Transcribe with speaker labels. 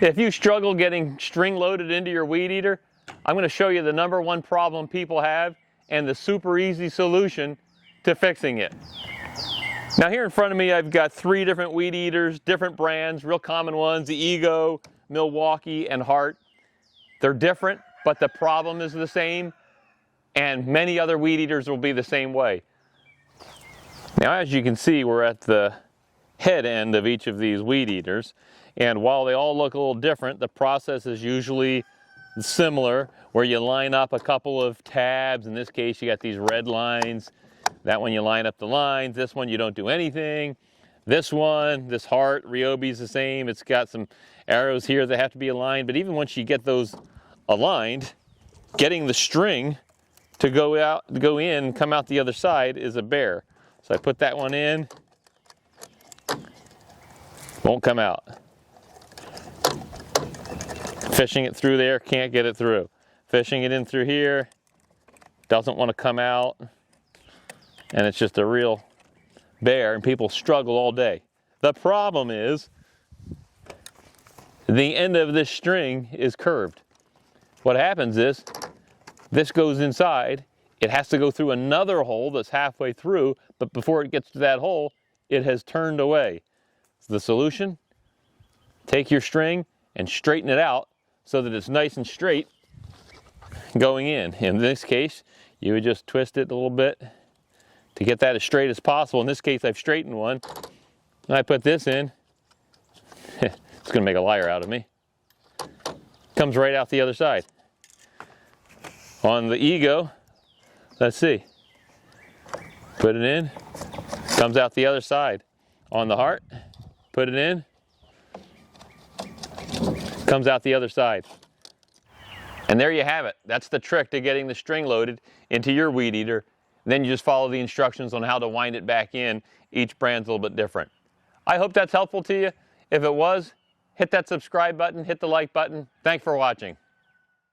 Speaker 1: If you struggle getting string loaded into your weed eater, I'm going to show you the #1 problem people have and the super easy solution to fixing it. Now here in front of me I've got 3 different weed eaters, different brands, real common ones, the Ego, Milwaukee, and Hart. They're different, but the problem is the same, and many other weed eaters will be the same way. Now as you can see, we're at the head end of each of these weed eaters, and while they all look a little different, the process is usually similar, where you line up a couple of tabs. In this case you got these red lines. That one you line up the lines. This one you don't do anything. This one, this Hart Ryobi, is the same. It's got some arrows here that have to be aligned, but even once you get those aligned, getting the string to go in, come out the other side is a bear. So I put that one in, won't come out. Fishing it through there, can't get it through. Fishing it in through here, doesn't want to come out. And it's just a real bear, and people struggle all day. The problem is the end of this string is curved. What happens is this goes inside, it has to go through another hole that's halfway through, but before it gets to that hole, it has turned away. The solution: take your string and straighten it out so that it's nice and straight going in. In this case, you would just twist it a little bit to get that as straight as possible. In this case, I've straightened one. And I put this in. It's going to make a liar out of me. Comes right out the other side. On the Ego, let's see. Put it in. Comes out the other side. On the Hart, put it in. Comes out the other side. And there you have it. That's the trick to getting the string loaded into your weed eater. Then you just follow the instructions on how to wind it back in. Each brand's a little bit different. I hope that's helpful to you. If it was, hit that subscribe button, hit the like button. Thanks for watching.